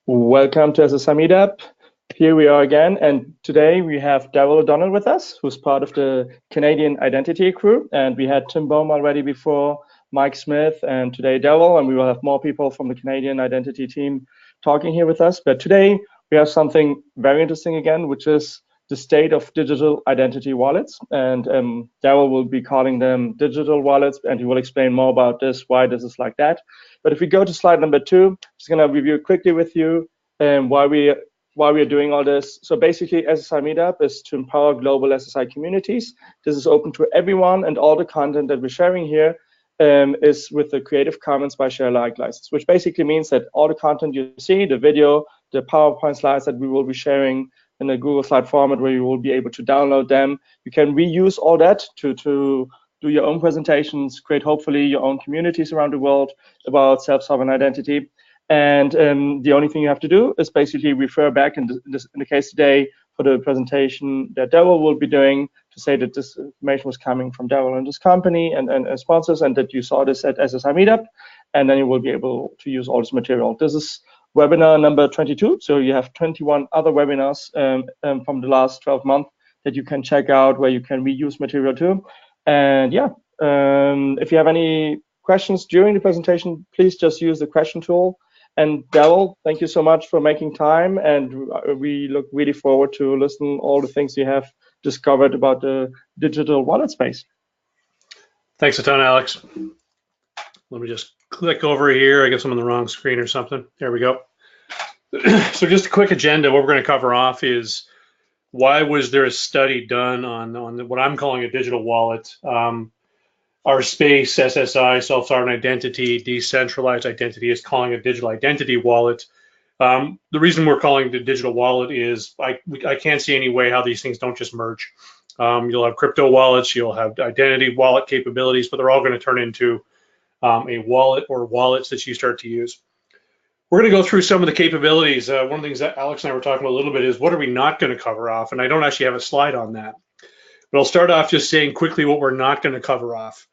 Welcome to SSI Meetup. Here we are again, and today we have Darrell O'Donnell with us, who's part of the Canadian Identity crew. And we had Tim Bohm already before, Mike Smith, and today Darrell, and we will have more people from the Canadian Identity team talking here with us. But today we have something very interesting again, which is the state of digital identity wallets. And Darrell will be calling them digital wallets, and he will explain more about this, why this is like that. But if we go to slide number 2, I'm just going to review quickly with you why we are doing all this. So basically, SSI Meetup is to empower global SSI communities. This is open to everyone, and all the content that we're sharing here is with the Creative Commons by Share Alike license, which basically means that all the content you see, the video, the PowerPoint slides that we will be sharing in a Google slide format where you will be able to download them, you can reuse all that to do your own presentations, create hopefully your own communities around the world about self-sovereign identity. And the only thing you have to do is basically refer back, in the case today, for the presentation that Darrell will be doing, to say that this information was coming from Darrell and his company and sponsors, and that you saw this at SSI Meetup, and then you will be able to use all this material. This is webinar number 22, so you have 21 other webinars from the last 12 months that you can check out where you can reuse material too. And yeah, if you have any questions during the presentation, please just use the question tool. And Darrell, thank you so much for making time, and we look really forward to listening all the things you have discovered about the digital wallet space. Thanks a ton, Alex. Let me just click over here. I guess I'm on the wrong screen or something. There we go. So just a quick agenda. What we're going to cover off is why was there a study done on what I'm calling a digital wallet? Our space, SSI, self-sovereign identity, decentralized identity, is calling a digital identity wallet. The reason we're calling it a digital wallet is I can't see any way how these things don't just merge. You'll have crypto wallets, you'll have identity wallet capabilities, but they're all going to turn into a wallet or wallets that you start to use. We're going to go through some of the capabilities. One of the things that Alex and I were talking about a little bit is what are we not going to cover off? And I don't actually have a slide on that. But I'll start off just saying quickly what we're not going to cover off.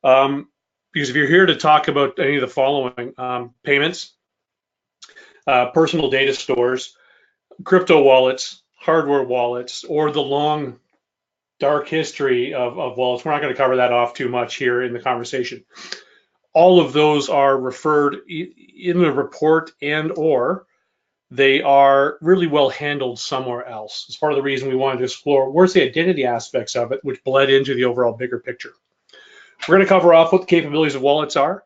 Because if you're here to talk about any of the following, payments, personal data stores, crypto wallets, hardware wallets, or the long, dark history of wallets, we're not going to cover that off too much here in the conversation. All of those are referred in the report or they are really well handled somewhere else. It's part of the reason we wanted to explore where's the identity aspects of it, which bled into the overall bigger picture. We're going to cover off what the capabilities of wallets are,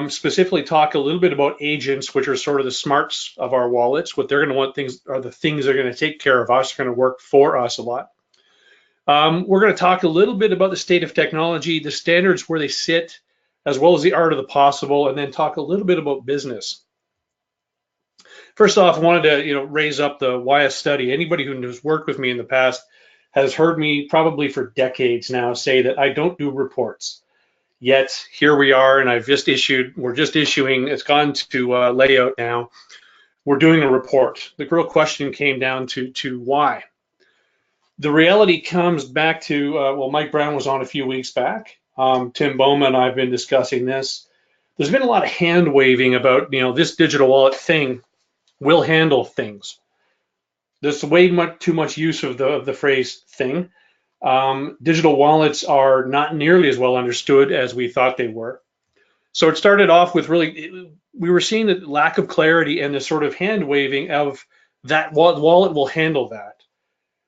specifically talk a little bit about agents, which are sort of the smarts of our wallets. What they're going to want are the things that are going to take care of us, are going to work for us a lot. We're going to talk a little bit about the state of technology, the standards where they sit, as well as the art of the possible, and then talk a little bit about business. First off, I wanted to raise up the YS study. Anybody who has worked with me in the past has heard me probably for decades now say that I don't do reports. Yet here we are, and we're just issuing, it's gone to layout now. We're doing a report. The real question came down to why. The reality comes back to, well, Mike Brown was on a few weeks back. Tim Bohm and I have been discussing this. There's been a lot of hand waving about, this digital wallet thing will handle things. There's way too much use of the phrase thing. Digital wallets are not nearly as well understood as we thought they were. So it started off with we were seeing the lack of clarity and the sort of hand waving of that wallet will handle that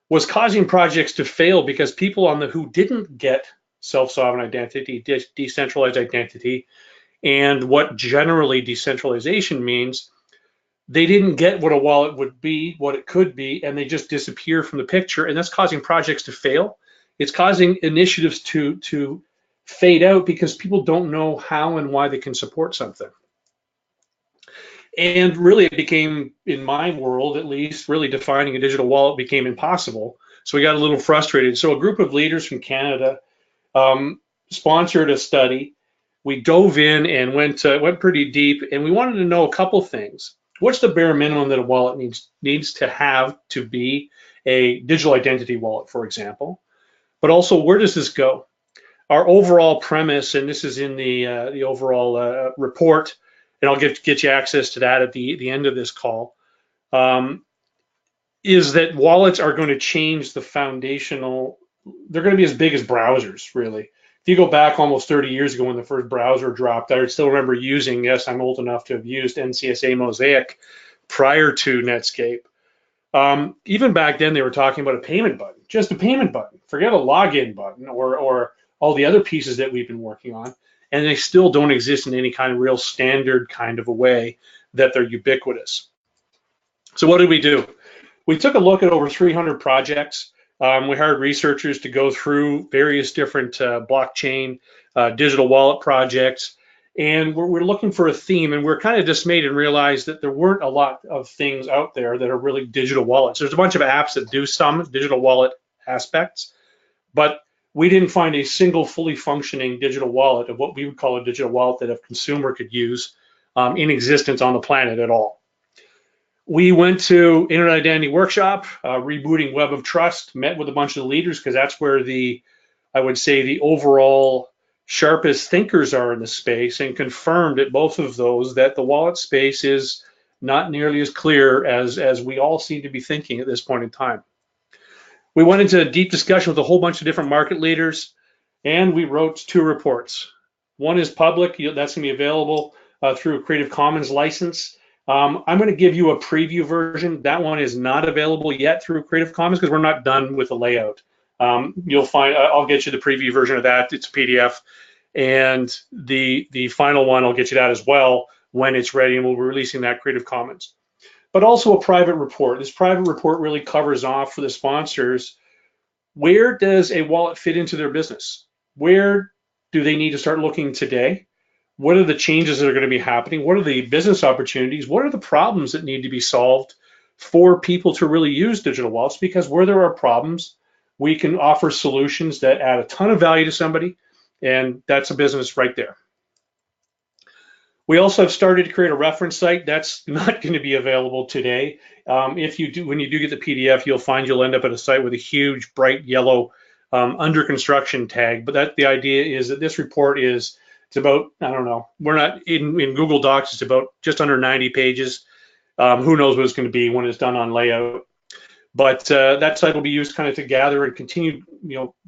was causing projects to fail because people who didn't get self-sovereign identity, decentralized identity, and what generally decentralization means, they didn't get what a wallet would be, what it could be, and they just disappear from the picture, and that's causing projects to fail. It's causing initiatives to fade out because people don't know how and why they can support something. And really it became, in my world at least, really defining a digital wallet became impossible. So we got a little frustrated. So a group of leaders from Canada sponsored a study. We dove in and went pretty deep, and we wanted to know a couple things. What's the bare minimum that a wallet needs to have to be a digital identity wallet, for example? But also, where does this go? Our overall premise, and this is in the overall report, and I'll get you access to that at the end of this call, is that wallets are going to change the foundational. They're going to be as big as browsers, really. If you go back almost 30 years ago when the first browser dropped, I still remember using, yes, I'm old enough to have used NCSA Mosaic prior to Netscape. Even back then, they were talking about a payment button, just a payment button. Forget a login button or all the other pieces that we've been working on. And they still don't exist in any kind of real standard kind of a way that they're ubiquitous. So what did we do? We took a look at over 300 projects. We hired researchers to go through various different blockchain, digital wallet projects, and we're looking for a theme, and we're kind of dismayed and realized that there weren't a lot of things out there that are really digital wallets. There's a bunch of apps that do some digital wallet aspects, but we didn't find a single fully functioning digital wallet of what we would call a digital wallet that a consumer could use in existence on the planet at all. We went to Internet Identity Workshop, rebooting Web of Trust, met with a bunch of the leaders because that's where I would say the overall sharpest thinkers are in the space, and confirmed at both of those that the wallet space is not nearly as clear as we all seem to be thinking at this point in time. We went into a deep discussion with a whole bunch of different market leaders, and we wrote 2 reports. One is public, that's going to be available through a Creative Commons license. I'm going to give you a preview version. That one is not available yet through Creative Commons because we're not done with the layout. You'll find, I'll get you the preview version of that. It's a PDF. And the final one, I'll get you that as well when it's ready, and we'll be releasing that Creative Commons. But also a private report. This private report really covers off for the sponsors, where does a wallet fit into their business? Where do they need to start looking today? What are the changes that are going to be happening? What are the business opportunities? What are the problems that need to be solved for people to really use digital wallets? Because where there are problems, we can offer solutions that add a ton of value to somebody, and that's a business right there. We also have started to create a reference site. That's not going to be available today. If you do, when you do get the PDF, you'll end up at a site with a huge bright yellow under construction tag. But the idea is that this report is, it's about, I don't know, we're not in Google Docs, it's about just under 90 pages. Who knows what it's going to be when it's done on layout. But that site will be used kind of to gather and continue,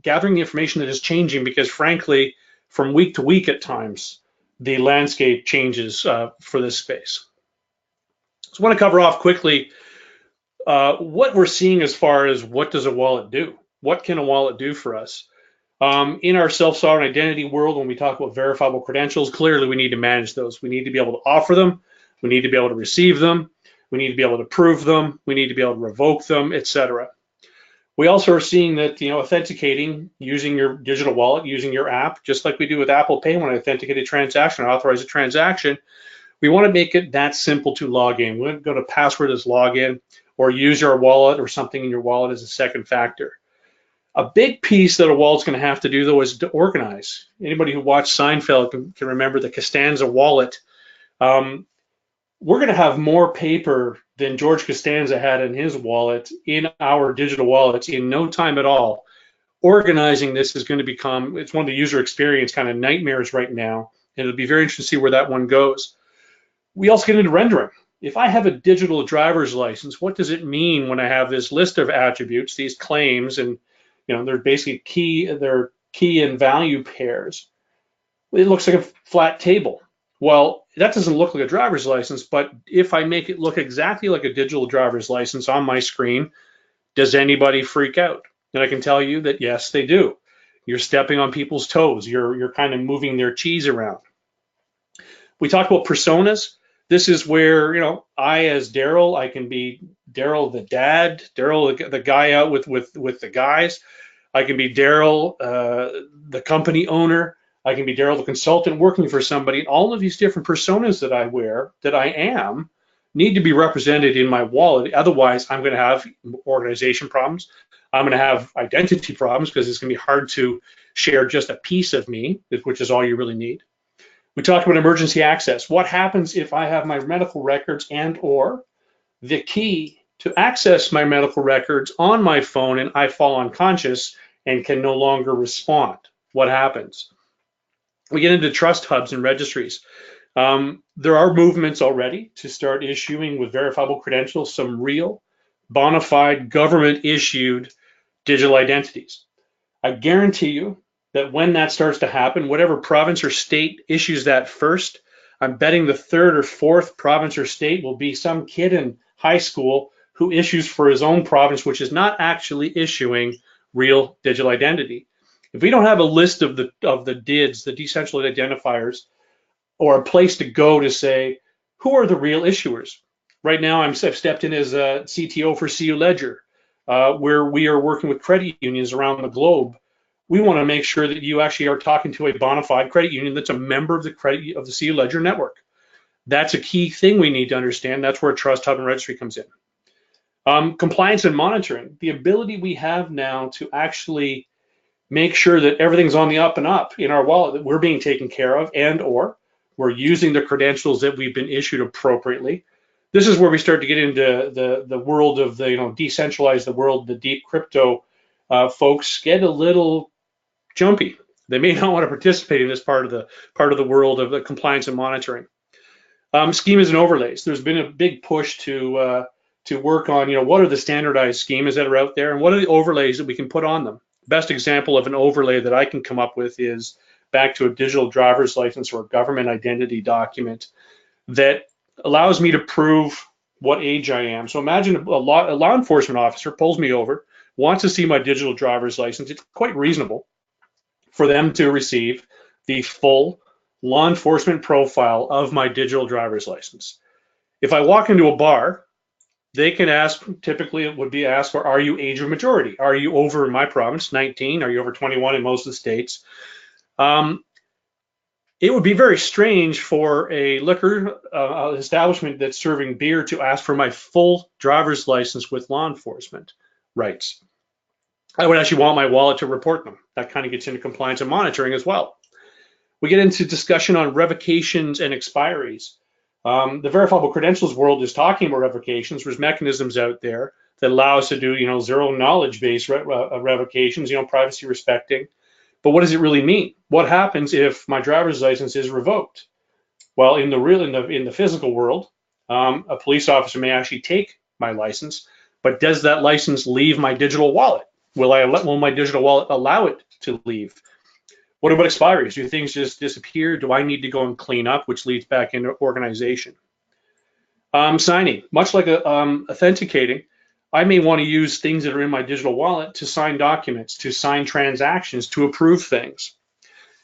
gathering the information that is changing, because frankly, from week to week at times, the landscape changes for this space. So I want to cover off quickly what we're seeing as far as what does a wallet do? What can a wallet do for us? In our self-sovereign identity world, when we talk about verifiable credentials, clearly we need to manage those. We need to be able to offer them. We need to be able to receive them. We need to be able to prove them. We need to be able to revoke them, etc. We also are seeing that authenticating using your digital wallet, using your app, just like we do with Apple Pay when I authenticate a transaction or authorize a transaction, we want to make it that simple to log in. We're going to password as login or use your wallet or something in your wallet as a second factor. A big piece that a wallet's going to have to do, though, is to organize. Anybody who watched Seinfeld can remember the Costanza wallet. We're going to have more paper than George Costanza had in his wallet in our digital wallets in no time at all. Organizing this is going to become, it's one of the user experience kind of nightmares right now, and it'll be very interesting to see where that one goes. We also get into rendering. If I have a digital driver's license, what does it mean when I have this list of attributes, these claims, and they're basically key and value pairs? It looks like a flat table. Well, that doesn't look like a driver's license, but if I make it look exactly like a digital driver's license on my screen, does anybody freak out? And I can tell you that yes, they do. You're stepping on people's toes. You're kind of moving their cheese around. We talk about personas. This is where, I as Darrell, I can be Darrell the dad, Darrell the guy out with the guys. I can be Darrell the company owner. I can be Darrell the consultant working for somebody. All of these different personas that I wear, that I am, need to be represented in my wallet. Otherwise, I'm going to have organization problems. I'm going to have identity problems because it's going to be hard to share just a piece of me, which is all you really need. We talked about emergency access. What happens if I have my medical records and or the key to access my medical records on my phone and I fall unconscious and can no longer respond? What happens? We get into trust hubs and registries. There are movements already to start issuing with verifiable credentials some real, bona fide, government-issued digital identities. I guarantee you that when that starts to happen, whatever province or state issues that first, I'm betting the third or fourth province or state will be some kid in high school who issues for his own province, which is not actually issuing real digital identity. If we don't have a list of the DIDs, the decentralized identifiers, or a place to go to say, who are the real issuers? Right now, I've stepped in as a CTO for CU Ledger, where we are working with credit unions around the globe. We want to make sure that you actually are talking to a bona fide credit union that's a member of the CU Ledger network. That's a key thing we need to understand. That's where Trust Hub and Registry comes in. Compliance and monitoring, the ability we have now to actually make sure that everything's on the up and up in our wallet, that we're being taken care of, and or we're using the credentials that we've been issued appropriately. This is where we start to get into the world of the decentralized, the world, the deep crypto folks get a little jumpy. They may not want to participate in this part of the world of the compliance and monitoring. Schemas and overlays. There's been a big push to work on what are the standardized schemas that are out there and what are the overlays that we can put on them. Best example of an overlay that I can come up with is back to a digital driver's license or a government identity document that allows me to prove what age I am. So imagine a law enforcement officer pulls me over, wants to see my digital driver's license. It's quite reasonable for them to receive the full law enforcement profile of my digital driver's license. If I walk into a bar, they can ask, typically it would be asked for, are you age of majority? Are you over, in my province, 19? Are you over 21 in most of the states? It would be very strange for a liquor establishment that's serving beer to ask for my full driver's license with law enforcement rights. I would actually want my wallet to report them. That kind of gets into compliance and monitoring as well. We get into discussion on revocations and expiries. The verifiable credentials world is talking about revocations. There's mechanisms out there that allow us to do, zero knowledge based revocations, privacy respecting. But what does it really mean? What happens if my driver's license is revoked? Well, in the physical world, a police officer may actually take my license, but does that license leave my digital wallet? Will my digital wallet allow it to leave? What about expiries? Do things just disappear? Do I need to go and clean up, which leads back into organization? Signing, much like authenticating, I may want to use things that are in my digital wallet to sign documents, to sign transactions, to approve things.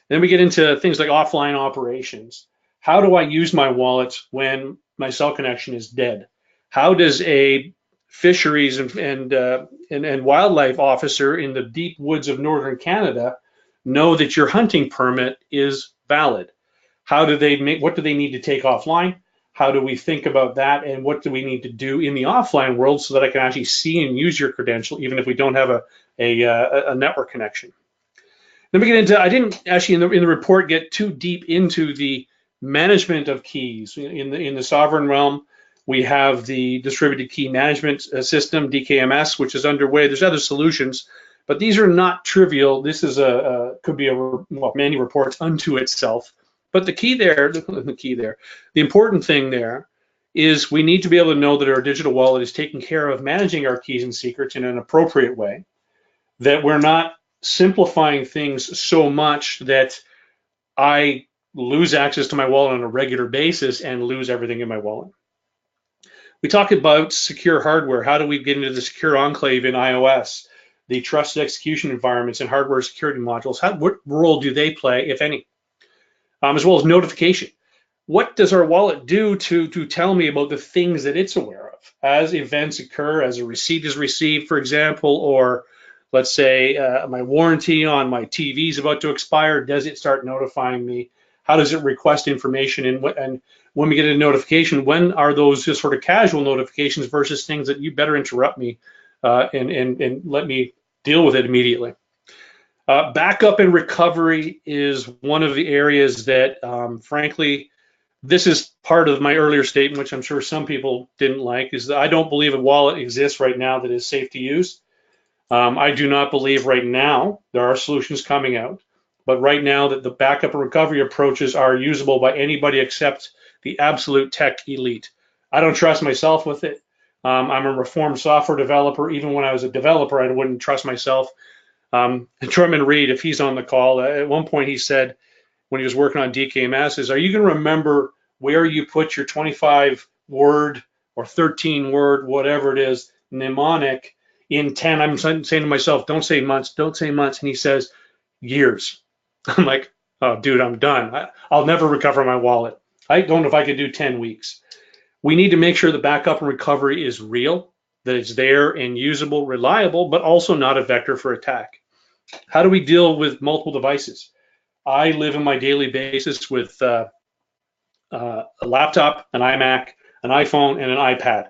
Then we get into things like offline operations. How do I use my wallet when my cell connection is dead? How does a fisheries and wildlife officer in the deep woods of northern Canada know that your hunting permit is valid? What do they need to take offline? How do we think about that? And what do we need to do in the offline world so that I can actually see and use your credential, even if we don't have a network connection? Then we get into, I didn't actually in the report get too deep into the management of keys. In the Sovrin realm, we have the distributed key management system, DKMS, which is underway. There's other solutions, but these are not trivial. This is could be many reports unto itself. But the important thing there is we need to be able to know that our digital wallet is taking care of managing our keys and secrets in an appropriate way, that we're not simplifying things so much that I lose access to my wallet on a regular basis and lose everything in my wallet. We talk about secure hardware. How do we get into the secure enclave in iOS, the trusted execution environments and hardware security modules? What role do they play, if any? As well as notification. What does our wallet do to tell me about the things that it's aware of as events occur, as a receipt is received, for example, or let's say my warranty on my TV is about to expire? Does it start notifying me? How does it request information? And when we get a notification, when are those just sort of casual notifications versus things that you better interrupt me and let me deal with it immediately? Backup and recovery is one of the areas that, frankly, this is part of my earlier statement, which I'm sure some people didn't like, is that I don't believe a wallet exists right now that is safe to use. I do not believe right now there are solutions coming out, but right now that the backup and recovery approaches are usable by anybody except the absolute tech elite. I don't trust myself with it. I'm a reformed software developer. Even when I was a developer, I wouldn't trust myself. Truman Reed, if he's on the call, at one point he said when he was working on DKMS is, are you going to remember where you put your 25 word or 13 word, whatever it is, mnemonic in 10? I'm saying to myself, don't say months, don't say months. And he says, years. I'm like, oh, dude, I'm done. I'll never recover my wallet. I don't know if I could do 10 weeks. We need to make sure the backup and recovery is real, that it's there and usable, reliable, but also not a vector for attack. How do we deal with multiple devices? I live on my daily basis with a laptop, an iMac, an iPhone, and an iPad.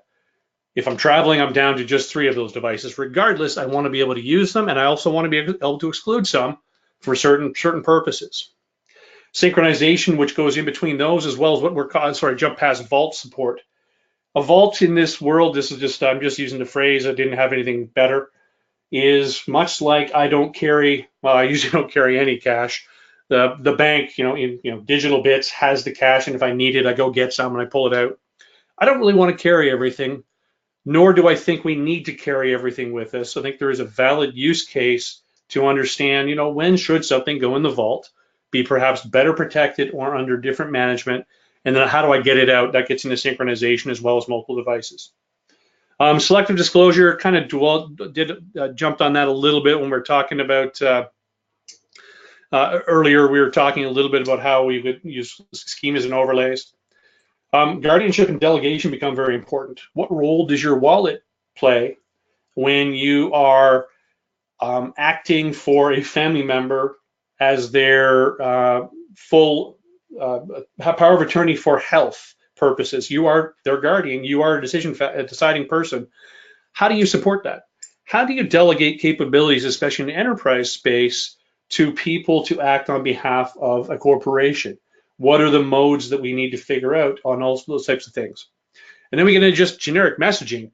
If I'm traveling, I'm down to just 3 of those devices. Regardless, I want to be able to use them, and I also want to be able to exclude some for certain purposes. Synchronization, which goes in between those, as well as what we're calling, jump past vault support. A vault in this world, this is just, I'm just using the phrase, I didn't have anything better, is much like I don't carry, well, I usually don't carry any cash. The bank, digital bits has the cash, and if I need it, I go get some and I pull it out. I don't really want to carry everything, nor do I think we need to carry everything with us. I think there is a valid use case to understand, when should something go in the vault, be perhaps better protected or under different management, and then how do I get it out? That gets into synchronization as well as multiple devices. Selective disclosure, kind of jumped on that a little bit when we were talking about earlier. We were talking a little bit about how we would use schemas and overlays. Guardianship and delegation become very important. What role does your wallet play when you are acting for a family member as their full power of attorney for health purposes? You are their guardian. You are a deciding person. How do you support that? How do you delegate capabilities, especially in the enterprise space, to people to act on behalf of a corporation? What are the modes that we need to figure out on all those types of things? And then we get into just generic messaging.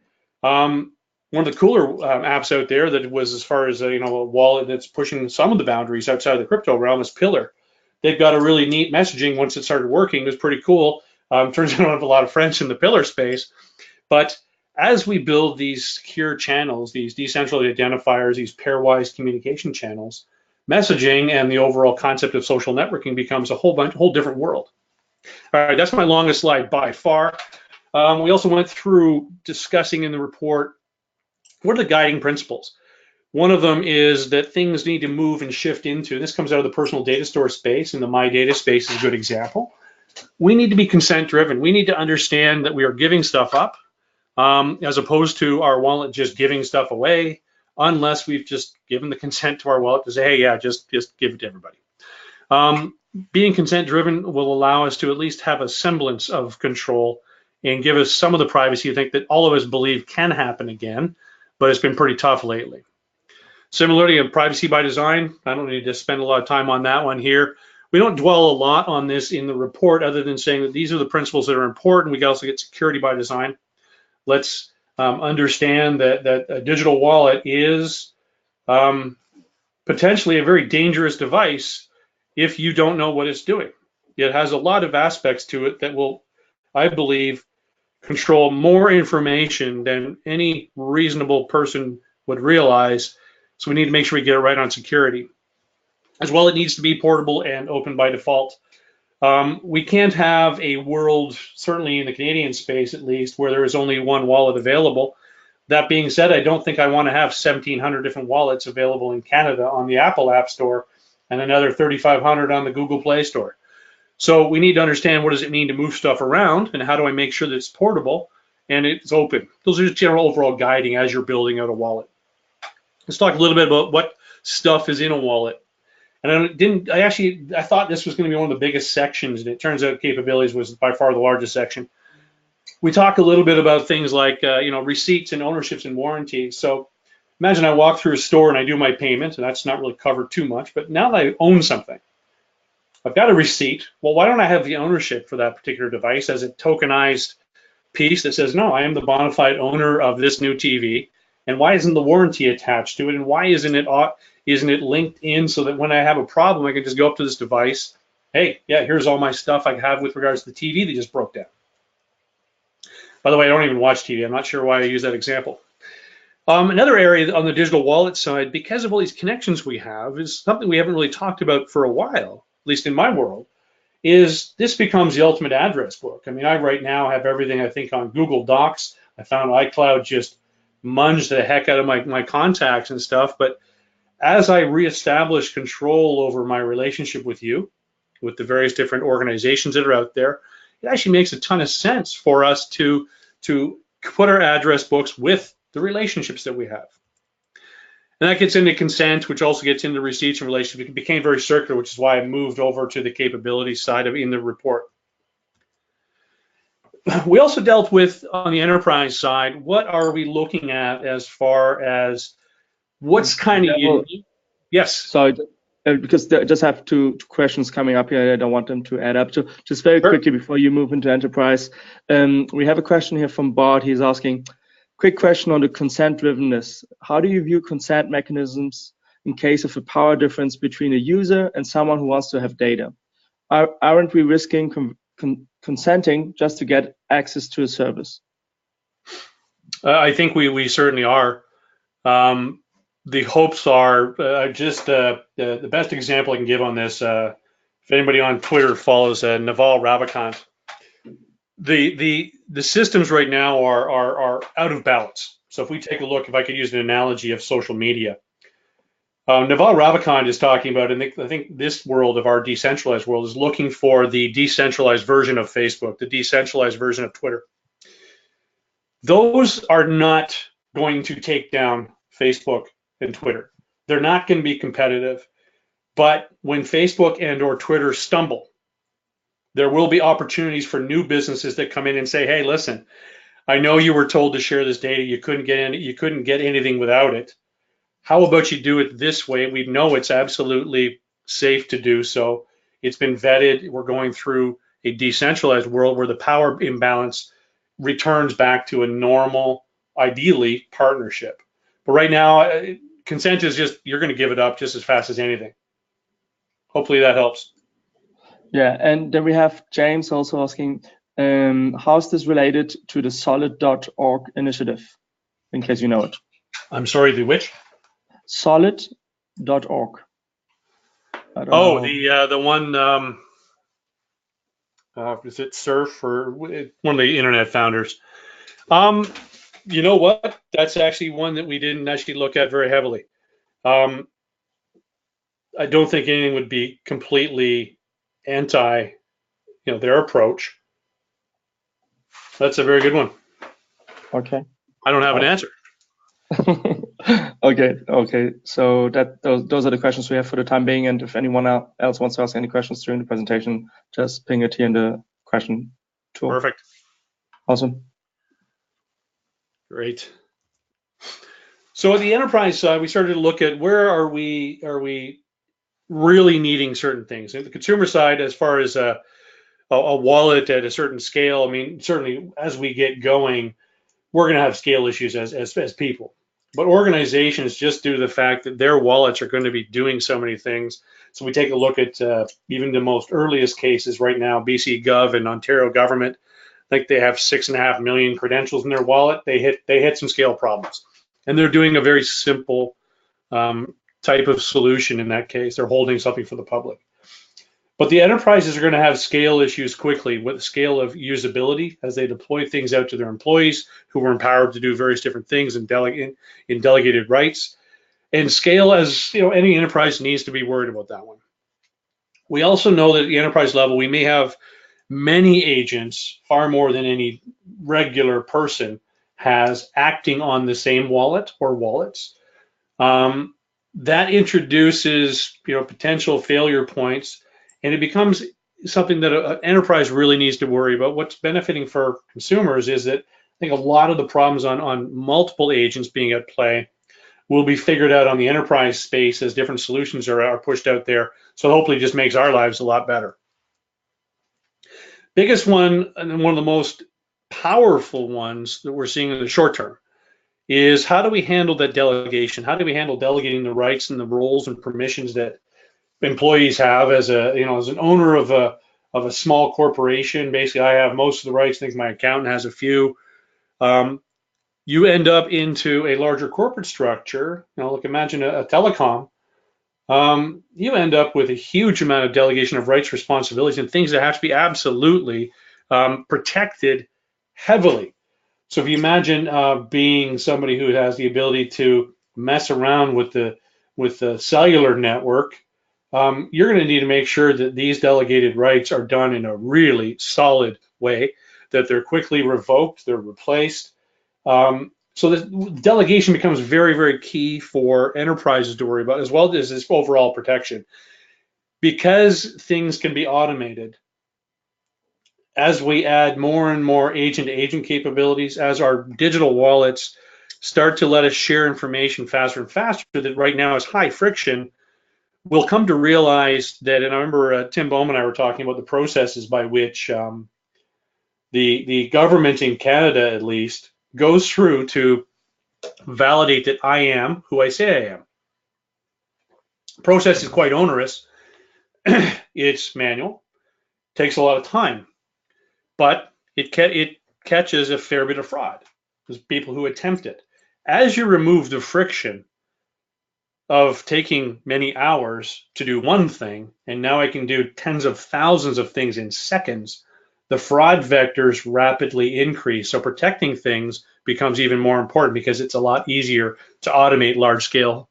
One of the cooler apps out there that was, as far as a wallet that's pushing some of the boundaries outside of the crypto realm, is Pillar. They've got a really neat messaging. Once it started working, it was pretty cool. Turns out I don't have a lot of friends in the Pillar space, but as we build these secure channels, these decentralized identifiers, these pairwise communication channels, messaging and the overall concept of social networking becomes a whole different world. All right, that's my longest slide by far. We also went through discussing in the report, what are the guiding principles? One of them is that things need to move and shift into, this comes out of the personal data store space, and the My Data space is a good example. We need to be consent driven. We need to understand that we are giving stuff up as opposed to our wallet just giving stuff away, unless we've just given the consent to our wallet to say, hey, yeah, just give it to everybody. Being consent driven will allow us to at least have a semblance of control and give us some of the privacy I think that all of us believe can happen again, but it's been pretty tough lately. Similarly, in privacy by design, I don't need to spend a lot of time on that one here. We don't dwell a lot on this in the report other than saying that these are the principles that are important. We can also get security by design. Let's understand that a digital wallet is potentially a very dangerous device if you don't know what it's doing. It has a lot of aspects to it that will, I believe, control more information than any reasonable person would realize. So we need to make sure we get it right on security. As well, it needs to be portable and open by default. We can't have a world, certainly in the Canadian space at least, where there is only one wallet available. That being said, I don't think I want to have 1,700 different wallets available in Canada on the Apple App Store and another 3,500 on the Google Play Store. So we need to understand, what does it mean to move stuff around, and how do I make sure that it's portable and it's open? Those are just general overall guiding as you're building out a wallet. Let's talk a little bit about what stuff is in a wallet. And I thought this was going to be one of the biggest sections, and it turns out capabilities was by far the largest section. We talk a little bit about things like receipts and ownerships and warranties. So imagine I walk through a store and I do my payment, and that's not really covered too much, but now that I own something, I've got a receipt. Well, why don't I have the ownership for that particular device as a tokenized piece that says, no, I am the bona fide owner of this new TV, and why isn't the warranty attached to it, and why isn't it Isn't it linked in so that when I have a problem, I can just go up to this device? Hey, yeah, here's all my stuff I have with regards to the TV that just broke down. By the way, I don't even watch TV. I'm not sure why I use that example. Another area on the digital wallet side, because of all these connections we have, is something we haven't really talked about for a while, at least in my world, is this becomes the ultimate address book. I mean, I right now have everything I think on Google Docs. I found iCloud just munged the heck out of my contacts and stuff. But as I reestablish control over my relationship with you, with the various different organizations that are out there, it actually makes a ton of sense for us to put our address books with the relationships that we have. And that gets into consent, which also gets into receipts and relationships. It became very circular, which is why I moved over to the capability side of in the report. We also dealt with, on the enterprise side, what are we looking at as far as what's kind of unique? Yes. Sorry, because I just have two questions coming up here. I don't want them to add up. So just very quickly before you move into enterprise, we have a question here from Bart. He's asking, quick question on the consent drivenness. How do you view consent mechanisms in case of a power difference between a user and someone who wants to have data? Aren't we risking consenting just to get access to a service? I think we certainly are. The hopes are just the best example I can give on this. If anybody on Twitter follows Naval Ravikant, the systems right now are out of balance. So if we take a look, if I could use an analogy of social media, Naval Ravikant is talking about, and I think this world of our decentralized world is looking for the decentralized version of Facebook, the decentralized version of Twitter. Those are not going to take down Facebook and Twitter. They're not going to be competitive. But when Facebook and or Twitter stumble, there will be opportunities for new businesses that come in and say, hey, listen, I know you were told to share this data. You couldn't get anything without it. How about you do it this way? We know it's absolutely safe to do so. It's been vetted. We're going through a decentralized world where the power imbalance returns back to a normal, ideally, partnership. But right now, consent is just, you're going to give it up just as fast as anything. Hopefully that helps. Yeah, and then we have James also asking, how is this related to the solid.org initiative, in case you know it? I'm sorry, the which? Solid.org. Oh, the one, is it Surf or one of the internet founders? You know what? That's actually one that we didn't actually look at very heavily. I don't think anything would be completely anti, their approach. That's a very good one. Okay. I don't have an answer. Okay. So those are the questions we have for the time being. And if anyone else wants to ask any questions during the presentation, just ping it here in the question tool. Perfect. Awesome. Great. So at the enterprise side, we started to look at where are we really needing certain things. At the consumer side, as far as a wallet at a certain scale, I mean, certainly as we get going, we're going to have scale issues as people. But organizations, just due to the fact that their wallets are going to be doing so many things. So we take a look at even the most earliest cases right now, BC Gov and Ontario government. I think they have 6.5 million credentials in their wallet. They hit some scale problems. And they're doing a very simple type of solution in that case. They're holding something for the public. But the enterprises are going to have scale issues quickly with the scale of usability as they deploy things out to their employees who are empowered to do various different things in delegated rights. And scale, as any enterprise needs to be worried about that one. We also know that at the enterprise level, we may have many agents, far more than any regular person has, acting on the same wallet or wallets. That introduces potential failure points, and it becomes something that an enterprise really needs to worry about. What's benefiting for consumers is that I think a lot of the problems on multiple agents being at play will be figured out on the enterprise space as different solutions are pushed out there. So hopefully it just makes our lives a lot better. Biggest one, and one of the most powerful ones that we're seeing in the short term, is how do we handle that delegation? How do we handle delegating the rights and the roles and permissions that employees have as as an owner of a small corporation? Basically, I have most of the rights. I think my accountant has a few. You end up into a larger corporate structure. Look, imagine a telecom. You end up with a huge amount of delegation of rights, responsibilities, and things that have to be absolutely protected heavily. So if you imagine being somebody who has the ability to mess around with the cellular network, you're going to need to make sure that these delegated rights are done in a really solid way, that they're quickly revoked, they're replaced. So the delegation becomes very, very key for enterprises to worry about, as well as this overall protection. Because things can be automated, as we add more and more agent-to-agent capabilities, as our digital wallets start to let us share information faster and faster, that right now is high friction, we'll come to realize that, and I remember Tim Bowman and I were talking about the processes by which the government in Canada, at least, goes through to validate that I am who I say I am. The process is quite onerous. It's manual, takes a lot of time, but it catches a fair bit of fraud. There's people who attempt it. As you remove the friction of taking many hours to do one thing, and now I can do tens of thousands of things in seconds, the fraud vectors rapidly increase. So protecting things becomes even more important because it's a lot easier to automate large-scale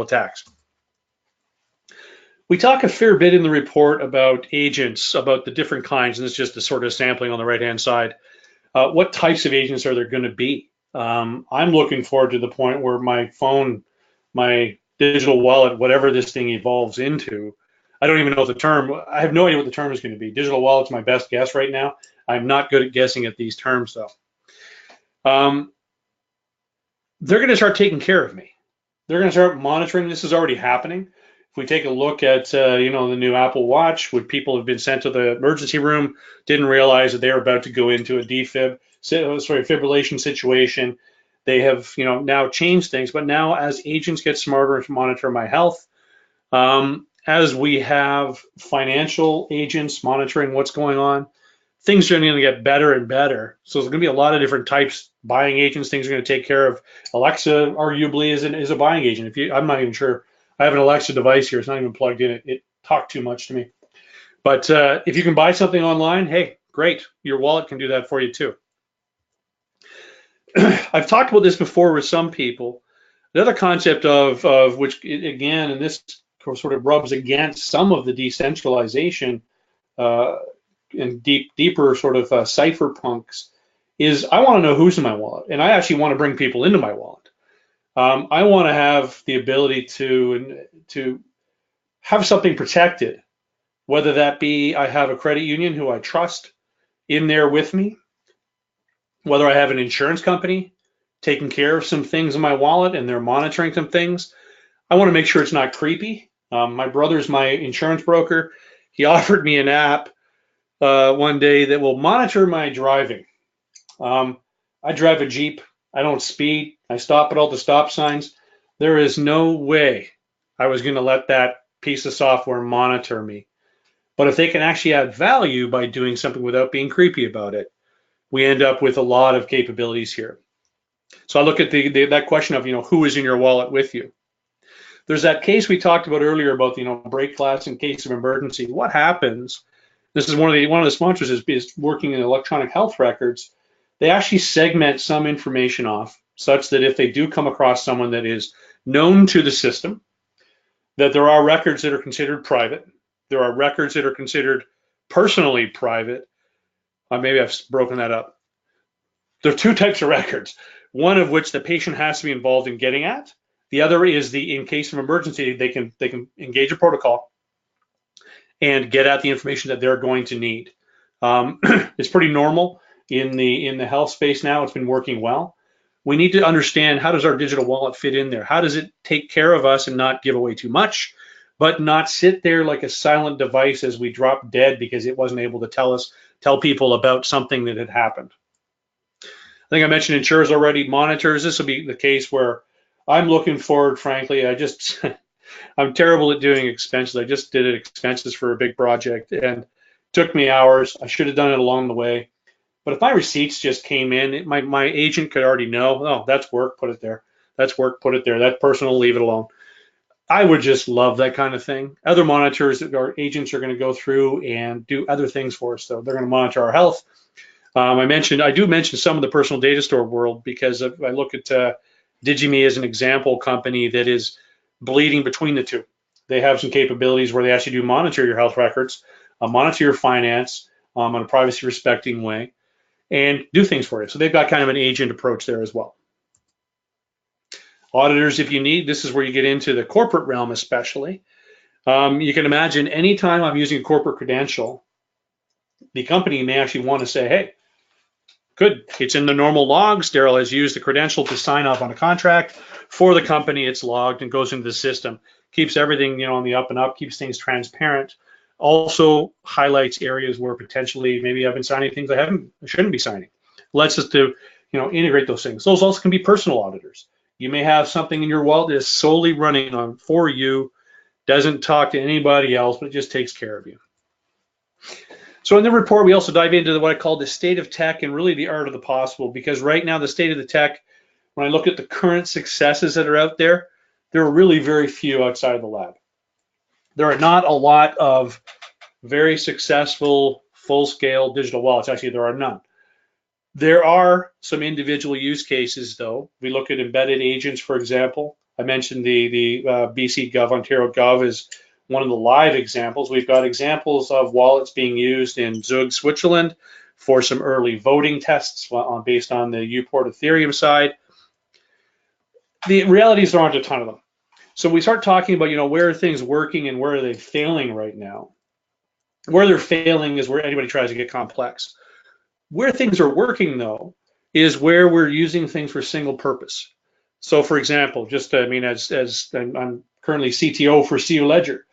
attacks. We talk a fair bit in the report about agents, about the different kinds, and it's just a sort of sampling on the right-hand side. What types of agents are there going to be? I'm looking forward to the point where my phone, my digital wallet, whatever this thing evolves into, I don't even know the term. I have no idea what the term is going to be. Digital wallet's my best guess right now. I'm not good at guessing at these terms, though. They're going to start taking care of me. They're going to start monitoring. This is already happening. If we take a look at, the new Apple Watch, where people have been sent to the emergency room, didn't realize that they were about to go into a fibrillation situation. They have, now changed things. But now, as agents get smarter to monitor my health, as we have financial agents monitoring what's going on, things are going to get better and better. So there's going to be a lot of different types. Buying agents, things are going to take care of. Alexa, arguably, is a buying agent. I'm not even sure. I have an Alexa device here. It's not even plugged in. It talked too much to me. But if you can buy something online, hey, great. Your wallet can do that for you too. I've talked about this before with some people. Another concept of which, again, and this sort of rubs against some of the decentralization and deeper sort of cypherpunks, is I want to know who's in my wallet. And I actually want to bring people into my wallet. I want to have the ability to have something protected, whether that be I have a credit union who I trust in there with me, whether I have an insurance company taking care of some things in my wallet and they're monitoring some things. I want to make sure it's not creepy. My brother's my insurance broker. He offered me an app one day that will monitor my driving. I drive a Jeep. I don't speed. I stop at all the stop signs. There is no way I was going to let that piece of software monitor me. But if they can actually add value by doing something without being creepy about it, we end up with a lot of capabilities here. So I look at that question of, who is in your wallet with you? There's that case we talked about earlier about, break glass in case of emergency. What happens? This is one of the sponsors is working in electronic health records. They actually segment some information off such that if they do come across someone that is known to the system, that there are records that are considered private. There are records that are considered personally private. Maybe I've broken that up. There are two types of records, one of which the patient has to be involved in getting at. The other is in case of emergency, they can engage a protocol and get at the information that they're going to need. It's pretty normal in the health space now. It's been working well. We need to understand, how does our digital wallet fit in there? How does it take care of us and not give away too much, but not sit there like a silent device as we drop dead because it wasn't able to tell people about something that had happened. think I mentioned insurers already. Monitors, this will be the case where I'm looking forward, frankly. I'm terrible at doing expenses. I just did expenses for a big project and it took me hours. I should have done it along the way. But if my receipts just came in, my agent could already know, oh, that's work, put it there. That's work, put it there. That's personal, leave it alone. I would just love that kind of thing. Other monitors that our agents are going to go through and do other things for us. So they're going to monitor our health. I do mention some of the personal data store world because I look at DigiMe as an example company that is bleeding between the two. They have some capabilities where they actually do monitor your health records, monitor your finance in a privacy respecting way, and do things for you. So they've got kind of an agent approach there as well. Auditors, if you need, this is where you get into the corporate realm especially. You can imagine anytime I'm using a corporate credential, the company may actually want to say, hey, good, it's in the normal logs. Darrell has used the credential to sign off on a contract for the company. It's logged and goes into the system. Keeps everything on the up and up, keeps things transparent. Also highlights areas where potentially maybe I've been signing things I shouldn't be signing. Lets us to integrate those things. Those also can be personal auditors. You may have something in your wallet that is solely running on for you, doesn't talk to anybody else, but it just takes care of you. So in the report, we also dive into what I call the state of tech and really the art of the possible, because right now the state of the tech, when I look at the current successes that are out there, there are really very few outside of the lab. There are not a lot of very successful full-scale digital wallets. Actually, there are none. There are some individual use cases, though. We look at embedded agents, for example. I mentioned the BC Gov, Ontario Gov is one of the live examples. We've got examples of wallets being used in Zug, Switzerland for some early voting tests based on the Uport Ethereum side. The reality is there aren't a ton of them. So we start talking about, where are things working and where are they failing right now. Where they're failing is where anybody tries to get complex. Where things are working, though, is where we're using things for single purpose. So, for example, as I'm currently CTO for CU Ledger,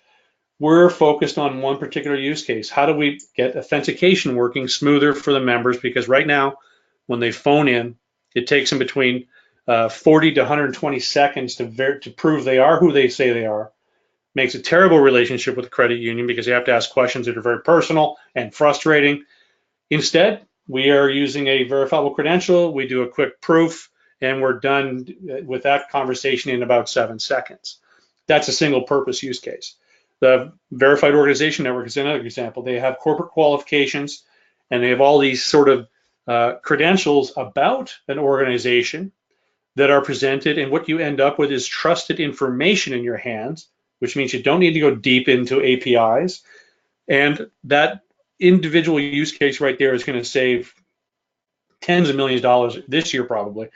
we're focused on one particular use case. How do we get authentication working smoother for the members? Because right now, when they phone in, it takes them between 40 to 120 seconds to prove they are who they say they are. Makes a terrible relationship with the credit union because you have to ask questions that are very personal and frustrating. Instead, we are using a verifiable credential. We do a quick proof, and we're done with that conversation in about 7 seconds. That's a single purpose use case. The Verified Organization Network is another example. They have corporate qualifications, and they have all these sort of credentials about an organization that are presented, and what you end up with is trusted information in your hands, which means you don't need to go deep into APIs. And that individual use case right there is going to save tens of millions of dollars this year probably,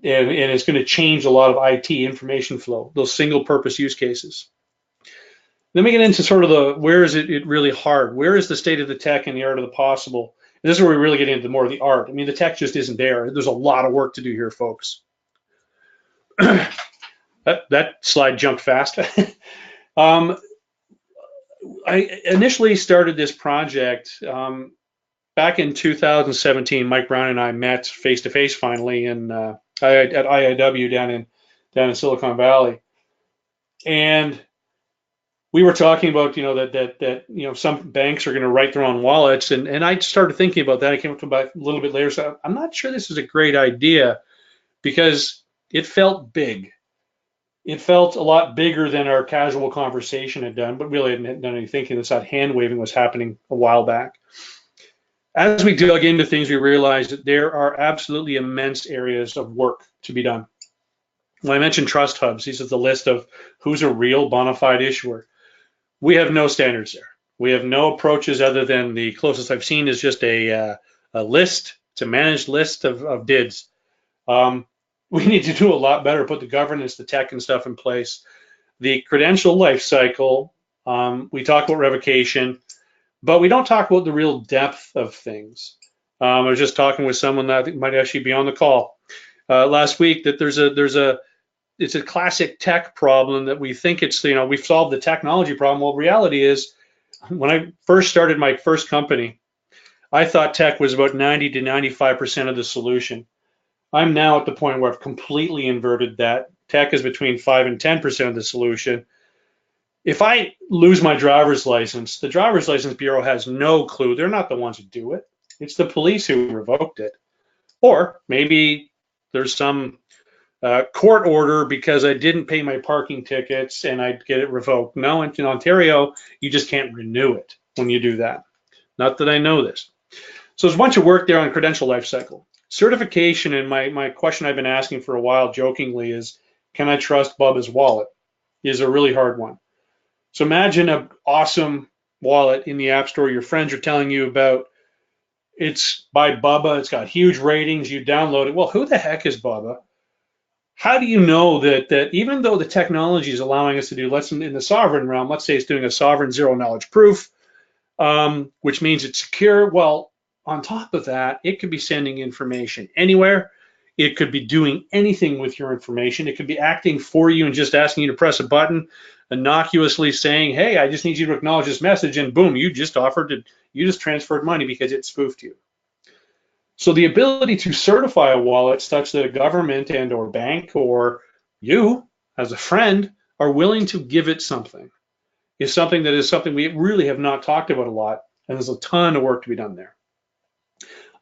and it's going to change a lot of IT information flow, those single purpose use cases. Then we get into sort of where is it really hard? Where is the state of the tech and the art of the possible? And this is where we really get into more of the art. I mean, the tech just isn't there. There's a lot of work to do here, folks. That slide jumped fast. I initially started this project back in 2017. Mike Brown and I met face to face finally at IIW down in Silicon Valley, and we were talking about that some banks are going to write their own wallets, and I started thinking about that. I came up to about a little bit later, so I'm not sure this is a great idea because it felt big. It felt a lot bigger than our casual conversation had done, but really hadn't done any thinking. That hand waving was happening a while back. As we dug into things, we realized that there are absolutely immense areas of work to be done. When I mentioned trust hubs, these are the list of who's a real bona fide issuer. We have no standards there. We have no approaches other than the closest I've seen is just a list. It's a managed list of DIDs. We need to do a lot better, put the governance, the tech and stuff in place. The credential life cycle, we talk about revocation, but we don't talk about the real depth of things. I was just talking with someone that I think might actually be on the call last week that it's a classic tech problem that we think we've solved the technology problem. Well, reality is when I first started my first company, I thought tech was about 90 to 95% of the solution. I'm now at the point where I've completely inverted that. Tech is between 5 and 10% of the solution. If I lose my driver's license, the Driver's License Bureau has no clue. They're not the ones who do it. It's the police who revoked it. Or maybe there's some court order because I didn't pay my parking tickets and I get it revoked. No, in Ontario, you just can't renew it when you do that. Not that I know this. So there's a bunch of work there on credential lifecycle. Certification, and my question I've been asking for a while jokingly is, can I trust Bubba's wallet? Is a really hard one. So imagine an awesome wallet in the App Store your friends are telling you about. It's by Bubba. It's got huge ratings. You download it. Well, who the heck is Bubba? How do you know that even though the technology is allowing us to do, let's in the Sovrin realm, let's say it's doing a Sovrin zero knowledge proof, which means it's secure. Well, on top of that, it could be sending information anywhere. It could be doing anything with your information. It could be acting for you and just asking you to press a button, innocuously saying, hey, I just need you to acknowledge this message, and boom, you just transferred money because it spoofed you. So the ability to certify a wallet such that a government and or bank or you as a friend are willing to give it something is something we really have not talked about a lot, and there's a ton of work to be done there.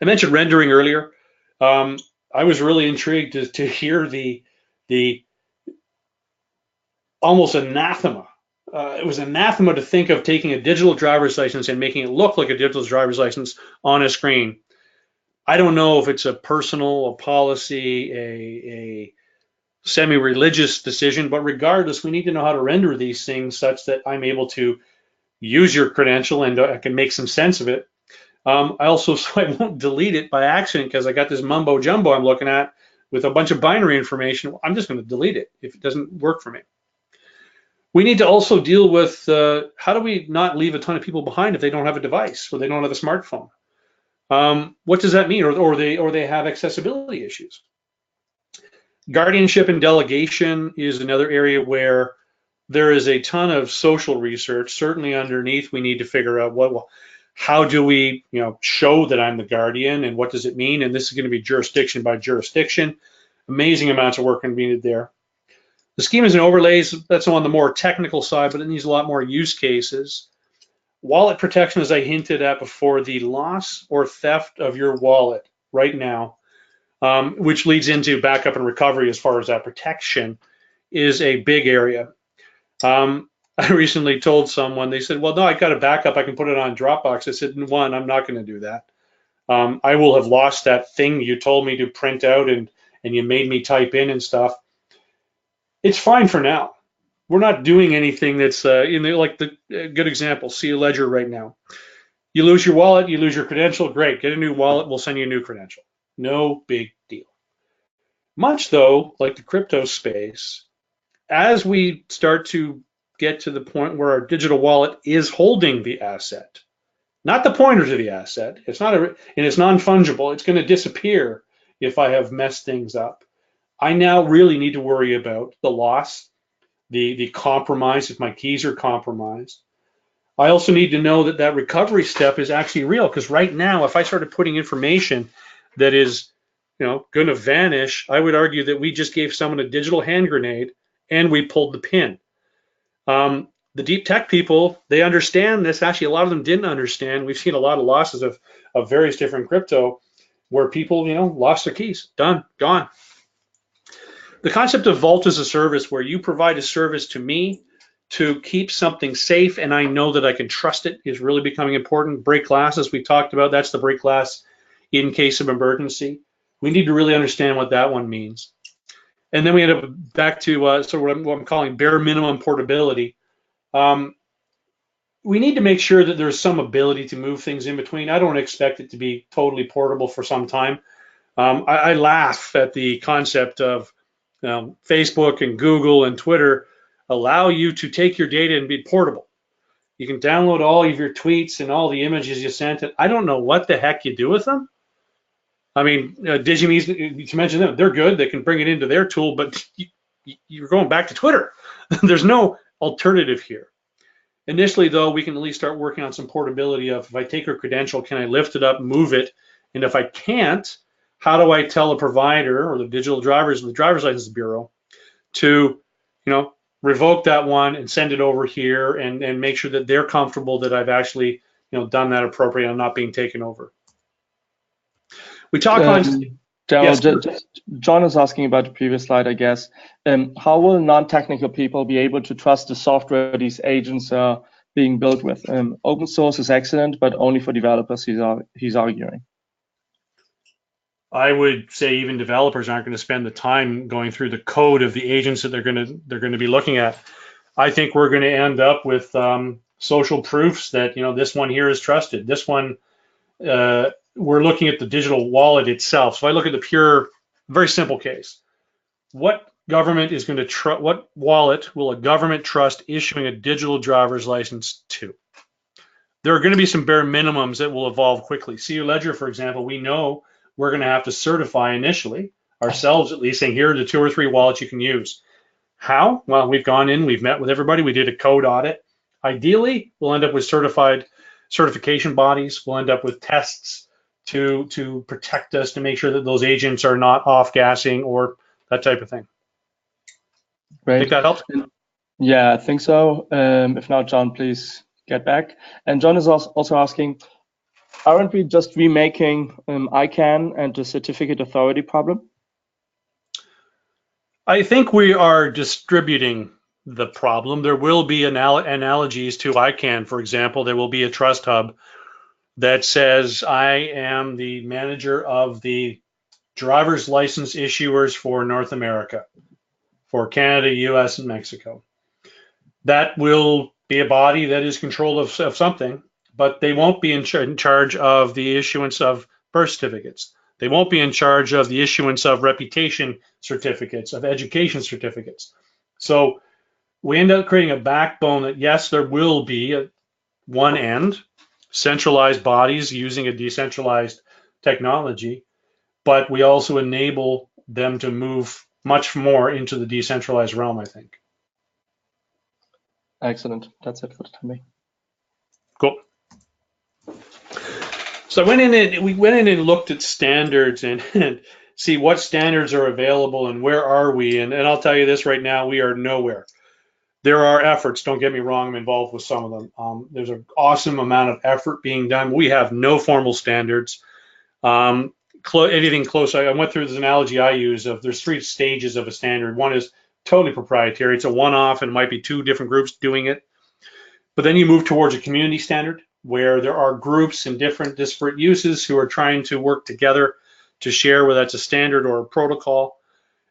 I mentioned rendering earlier. I was really intrigued to hear the almost anathema. It was anathema to think of taking a digital driver's license and making it look like a digital driver's license on a screen. I don't know if it's a personal, a policy, a semi-religious decision, but regardless, we need to know how to render these things such that I'm able to use your credential and I can make some sense of it. I won't delete it by accident because I got this mumbo jumbo I'm looking at with a bunch of binary information. I'm just going to delete it if it doesn't work for me. We need to also deal with how do we not leave a ton of people behind if they don't have a device or they don't have a smartphone? What does that mean? Or they have accessibility issues. Guardianship and delegation is another area where there is a ton of social research. Certainly underneath, we need to figure out how do we show that I'm the guardian and what does it mean? And this is going to be jurisdiction by jurisdiction. Amazing amounts of work going to be needed there. The schemas and overlays, that's on the more technical side, but it needs a lot more use cases. Wallet protection, as I hinted at before, the loss or theft of your wallet right now, which leads into backup and recovery as far as that protection, is a big area. I recently told someone, they said, well, no, I got a backup. I can put it on Dropbox. I said, one, I'm not going to do that. I will have lost that thing you told me to print out and you made me type in and stuff. It's fine for now. We're not doing anything that's like the good example, see a ledger right now. You lose your wallet, you lose your credential, great, get a new wallet, we'll send you a new credential. No big deal. Much though, like the crypto space, as we start to get to the point where our digital wallet is holding the asset, not the pointer to the asset, it's not and it's non-fungible, it's going to disappear if I have messed things up. I now really need to worry about the loss, the compromise if my keys are compromised. I also need to know that recovery step is actually real, because right now, if I started putting information that is going to vanish, I would argue that we just gave someone a digital hand grenade and we pulled the pin. The deep tech people, they understand this. Actually, a lot of them didn't understand. We've seen a lot of losses of various different crypto where people, lost their keys, done, gone. The concept of vault as a service, where you provide a service to me to keep something safe and I know that I can trust it, is really becoming important. Break glass, as we talked about, that's the break glass in case of emergency. We need to really understand what that one means. And then we end up back to what I'm calling bare minimum portability. We need to make sure that there's some ability to move things in between. I don't expect it to be totally portable for some time. I laugh at the concept of Facebook and Google and Twitter allow you to take your data and be portable. You can download all of your tweets and all the images you sent. I don't know what the heck you do with them. I mean, Digime's, to mention them, they're good. They can bring it into their tool, but you're going back to Twitter. There's no alternative here. Initially, though, we can at least start working on some portability of, if I take a credential, can I lift it up, move it? And if I can't, how do I tell a provider or the the driver's license bureau to, revoke that one and send it over here and make sure that they're comfortable that I've actually, done that appropriately. I'm not being taken over. We talk on, Darrell, yes. just, John is asking about the previous slide, I guess. How will non-technical people be able to trust the software these agents are being built with? Open source is excellent, but only for developers, he's arguing. I would say even developers aren't going to spend the time going through the code of the agents that they're going to be looking at. I think we're going to end up with social proofs that this one here is trusted. This one, we're looking at the digital wallet itself. So I look at the pure, very simple case. What government is going to trust? What wallet will a government trust issuing a digital driver's license to? There are going to be some bare minimums that will evolve quickly. CU Ledger, for example, we know we're going to have to certify initially, ourselves at least, saying here are the 2 or 3 wallets you can use. How? Well, we've gone in, we've met with everybody, we did a code audit. Ideally, we'll end up with certification bodies. We'll end up with tests to protect us, to make sure that those agents are not off-gassing or that type of thing. Great. Think that helps? Yeah, I think so. If not, John, please get back. And John is also asking, aren't we just remaking ICANN and the certificate authority problem? I think we are distributing the problem. There will be analogies to ICANN. For example, there will be a trust hub that says, I am the manager of the driver's license issuers for North America, for Canada, US, and Mexico. That will be a body that is controlled of something, but they won't be in charge of the issuance of birth certificates. They won't be in charge of the issuance of reputation certificates, of education certificates. So we end up creating a backbone that, yes, there will be at one end centralized bodies using a decentralized technology, but we also enable them to move much more into the decentralized realm, I think. Excellent. That's it for the time being. Cool. So we went in and looked at standards and see what standards are available and where are we. And I'll tell you this right now, we are nowhere. There are efforts, don't get me wrong, I'm involved with some of them. There's an awesome amount of effort being done. We have no formal standards. Anything close, I went through this analogy I use of there's 3 stages of a standard. One is totally proprietary. It's a one-off and it might be 2 different groups doing it. But then you move towards a community standard where there are groups and different disparate uses who are trying to work together to share, whether that's a standard or a protocol.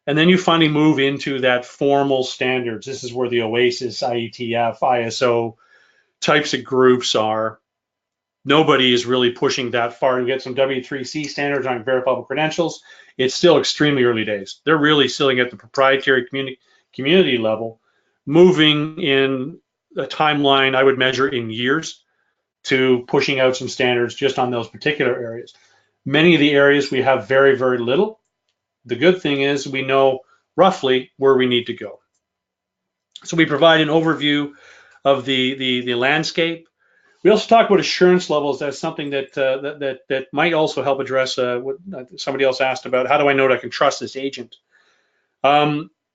And then you finally move into that formal standards. This is where the OASIS, IETF, ISO types of groups are. Nobody is really pushing that far. You get some W3C standards on verifiable credentials. It's still extremely early days. They're really still at the proprietary community level, moving in a timeline I would measure in years to pushing out some standards just on those particular areas. Many of the areas we have very, very little. The good thing is we know roughly where we need to go. So we provide an overview of the landscape. We also talk about assurance levels. That's something that might also help address what somebody else asked about. How do I know that I can trust this agent?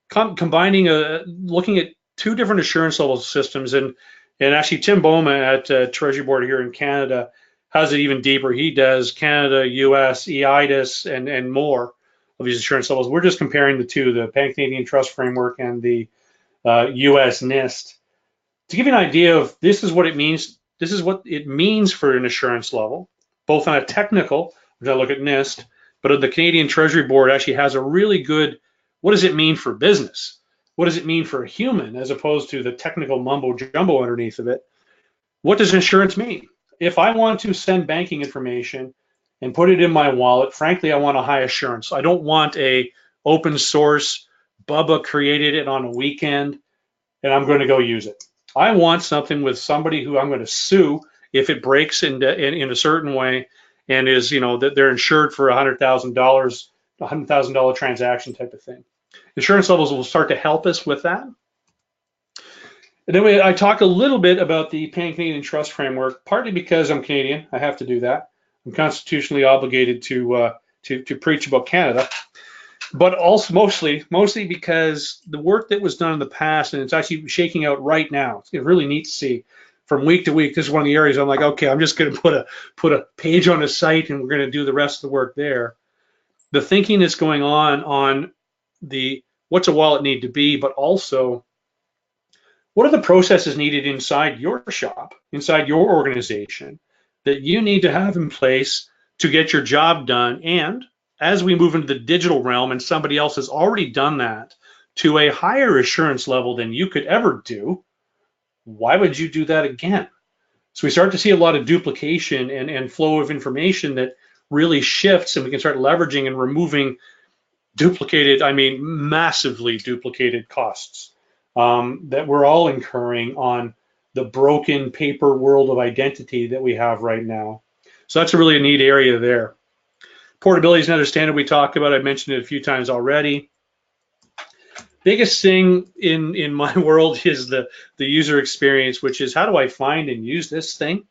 Combining, looking at 2 different assurance level systems, and actually Tim Boma at Treasury Board here in Canada has it even deeper. He does Canada, US, EIDAS, and more of these assurance levels. We're just comparing the 2, the Pan-Canadian Trust Framework and the US NIST. To give you an idea of this is what it means. This is what it means for an assurance level, both on a technical, which I look at NIST, but the Canadian Treasury Board actually has a really good, what does it mean for business? What does it mean for a human, as opposed to the technical mumbo jumbo underneath of it? What does insurance mean? If I want to send banking information and put it in my wallet, frankly, I want a high assurance. I don't want a open source, Bubba created it on a weekend, and I'm going to go use it. I want something with somebody who I'm going to sue if it breaks in a certain way, and is, that they're insured for $100,000 transaction type of thing. Insurance levels will start to help us with that. And then I talk a little bit about the Pan-Canadian Trust Framework, partly because I'm Canadian. I have to do that. I'm constitutionally obligated to to preach about Canada, but also mostly because the work that was done in the past, and it's actually shaking out right now. It's really neat to see from week to week. This is one of the areas I'm like, okay, I'm just going to put a page on a site, and we're going to do the rest of the work there. The thinking that's going on the what's a wallet need to be, but also what are the processes needed inside your shop, inside your organization that you need to have in place to get your job done. And as we move into the digital realm and somebody else has already done that to a higher assurance level than you could ever do, why would you do that again? So we start to see a lot of duplication and flow of information that really shifts, and we can start leveraging and removing duplicated, I mean, massively duplicated costs that we're all incurring on the broken paper world of identity that we have right now. So that's a really neat area there. Portability is another standard we talk about. I mentioned it a few times already. Biggest thing in my world is the user experience, which is how do I find and use this thing?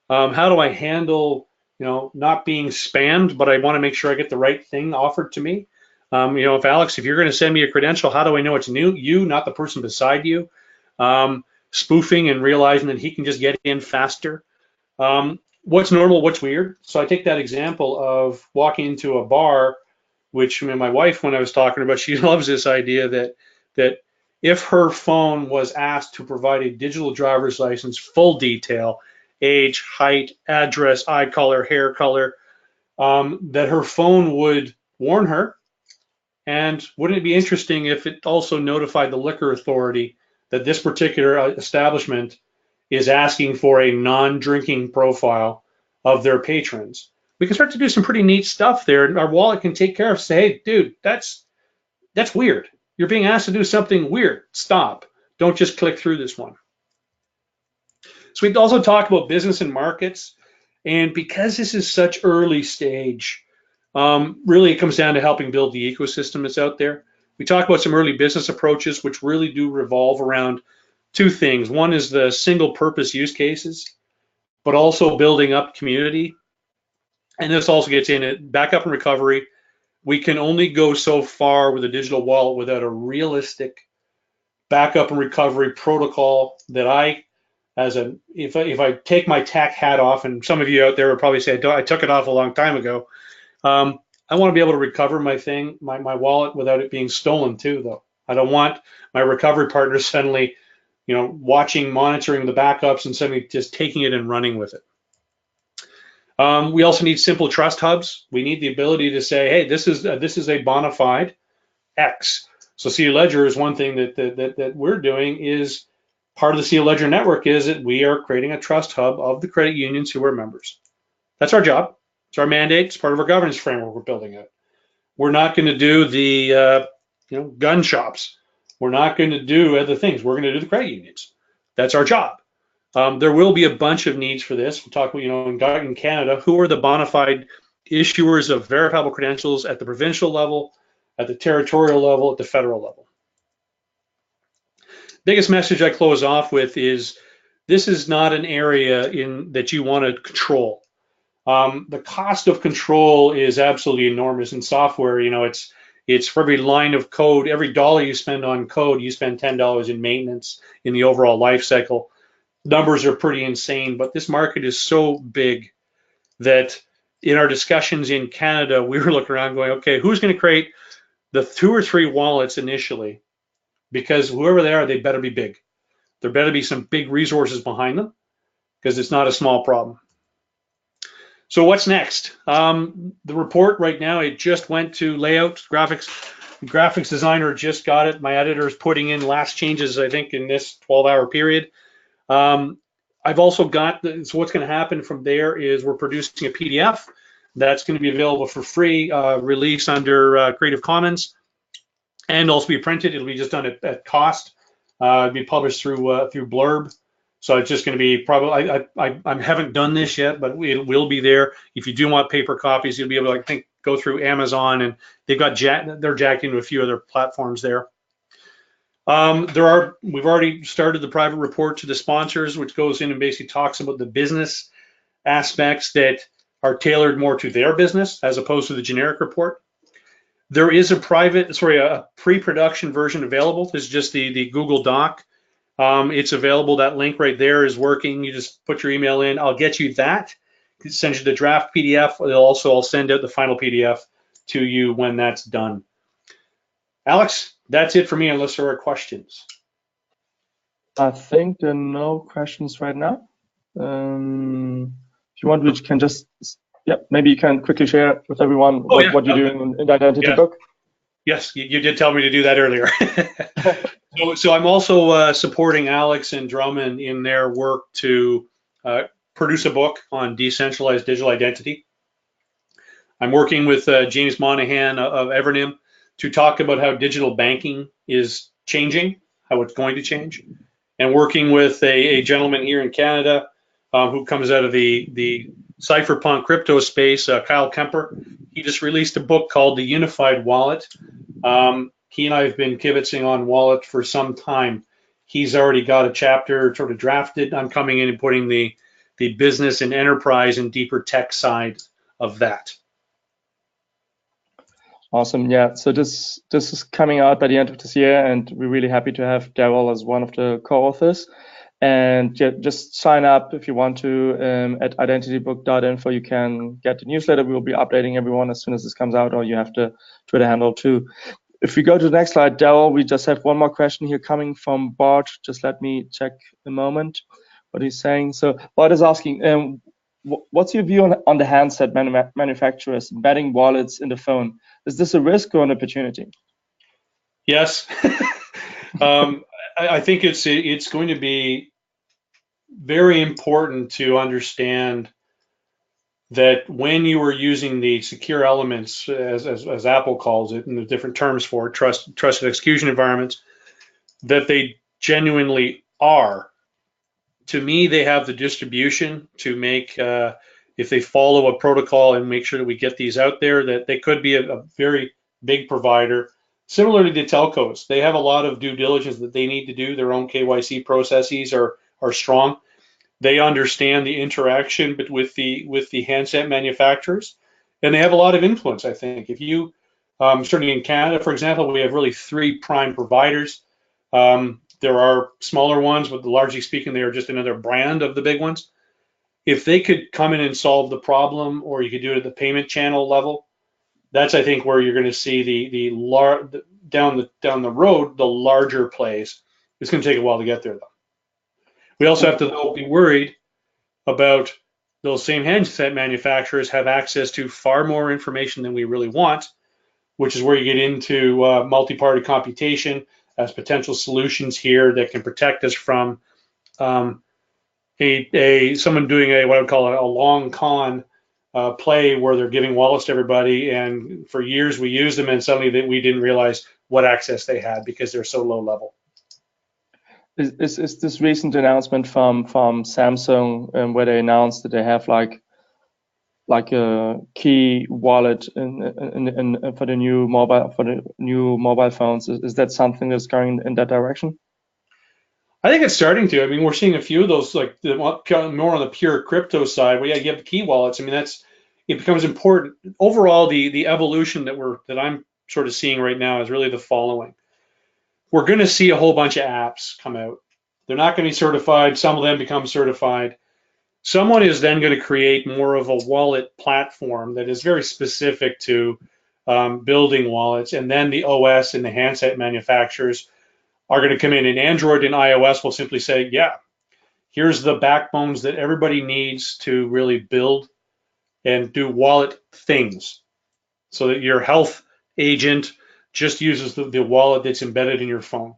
How do I handle, not being spammed, but I want to make sure I get the right thing offered to me? If Alex, if you're going to send me a credential, how do I know it's you, not the person beside you? Spoofing and realizing that he can just get in faster. What's normal, what's weird? So I take that example of walking into a bar, which my wife, when I was talking about, she loves this idea that if her phone was asked to provide a digital driver's license, full detail, age, height, address, eye color, hair color, that her phone would warn her. And wouldn't it be interesting if it also notified the liquor authority that this particular establishment is asking for a non-drinking profile of their patrons? We can start to do some pretty neat stuff there. And our wallet can take care of, say, hey, dude, that's weird. You're being asked to do something weird. Stop. Don't just click through this one. So we also talk about business and markets. And because this is such early stage, really it comes down to helping build the ecosystem that's out there. We talk about some early business approaches, which really do revolve around two things. One is the single purpose use cases, but also building up community. And this also gets in it, backup and recovery. We can only go so far with a digital wallet without a realistic backup and recovery protocol that if I take my tech hat off, and some of you out there would probably say, I took it off a long time ago. I want to be able to recover my wallet without it being stolen too, though. I don't want my recovery partner suddenly, monitoring the backups and suddenly just taking it and running with it. We also need simple trust hubs. We need the ability to say, hey, this is a bona fide X. So CU Ledger is one thing that we're doing. Is part of the CU Ledger network is that we are creating a trust hub of the credit unions who are members. That's our job. It's our mandate. It's part of our governance framework we're building it. We're not going to do the gun shops. We're not going to do other things. We're going to do the credit unions. That's our job. There will be a bunch of needs for this. We'll talk, in Canada, who are the bona fide issuers of verifiable credentials at the provincial level, at the territorial level, at the federal level. Biggest message I close off with is this is not an area that you want to control. The cost of control is absolutely enormous in software. It's for every line of code, every dollar you spend on code, you spend $10 in maintenance in the overall life cycle. Numbers are pretty insane, but this market is so big that in our discussions in Canada, we were looking around going, okay, who's going to create the 2 or 3 wallets initially? Because whoever they are, they better be big. There better be some big resources behind them, because it's not a small problem. So what's next? The report right now, it just went to layout, graphics designer just got it. My editor is putting in last changes, I think, in this 12-hour period. I've also got, so what's going to happen from there is we're producing a PDF that's going to be available for free, release under Creative Commons, and also be printed. It'll be just done at cost. It'll be published through Blurb. So it's just going to be probably, I haven't done this yet, but it will be there. If you do want paper copies, you'll be able to, I think, go through Amazon, and they're jacked into a few other platforms there. We've already started the private report to the sponsors, which goes in and basically talks about the business aspects that are tailored more to their business as opposed to the generic report. There is a pre-production version available. It's just the Google Doc. It's available. That link right there is working. You just put your email in. I'll get you that. Send you the draft PDF. I'll send out the final PDF to you when that's done. Alex, that's it for me unless there are questions. I think there are no questions right now. If you want, we can just, maybe you can quickly share with everyone what you're doing in the identity book. Yes, you did tell me to do that earlier. So I'm also supporting Alex and Drummond in their work to produce a book on decentralized digital identity. I'm working with James Monahan of Evernym to talk about how digital banking is changing, how it's going to change, and working with a gentleman here in Canada who comes out of the cypherpunk crypto space, Kyle Kemper. He just released a book called The Unified Wallet. He and I have been kibitzing on Wallet for some time. He's already got a chapter sort of drafted. I'm coming in and putting the business and enterprise and deeper tech side of that. Awesome. Yeah. So this is coming out by the end of this year, and we're really happy to have Darrell as one of the co-authors. And just sign up if you want to at identitybook.info. You can get the newsletter. We will be updating everyone as soon as this comes out, or you have the Twitter handle too. If we go to the next slide, Darrell, we just have one more question here coming from Bart. Just let me check a moment what he's saying. So Bart is asking, what's your view on the handset manufacturers embedding wallets in the phone? Is this a risk or an opportunity? Yes. I think it's going to be very important to understand that when you are using the secure elements, as Apple calls it, and the different terms for it, trusted execution environments, that they genuinely are. To me, they have the distribution to make, if they follow a protocol and make sure that we get these out there, that they could be a very big provider. Similar to the telcos, they have a lot of due diligence that they need to do. Their own KYC processes are strong. They understand the interaction with the handset manufacturers, and they have a lot of influence. I think if you, certainly in Canada, for example, we have really 3 prime providers. There are smaller ones, but largely speaking, they are just another brand of the big ones. If they could come in and solve the problem, or you could do it at the payment channel level, that's, I think, where you're going to see down the road, the larger plays. It's going to take a while to get there, though. We also have to be worried about those same handset manufacturers have access to far more information than we really want, which is where you get into multi-party computation as potential solutions here that can protect us from someone doing what I would call a long con play where they're giving wallets to everybody, and for years we used them, and suddenly we didn't realize what access they had because they're so low level. Is this recent announcement from Samsung where they announced that they have like a key wallet for the new mobile phones? Is that something that's going in that direction? I think it's starting to. I mean, we're seeing a few of those, like more on the pure crypto side, where you have the key wallets. I mean, it becomes important. Overall, the evolution that I'm sort of seeing right now is really the following. We're going to see a whole bunch of apps come out. They're not going to be certified. Some of them become certified. Someone is then going to create more of a wallet platform that is very specific to building wallets, and then the OS and the handset manufacturers are going to come in, and Android and iOS will simply say, yeah, here's the backbones that everybody needs to really build and do wallet things, so that your health agent just uses the wallet that's embedded in your phone.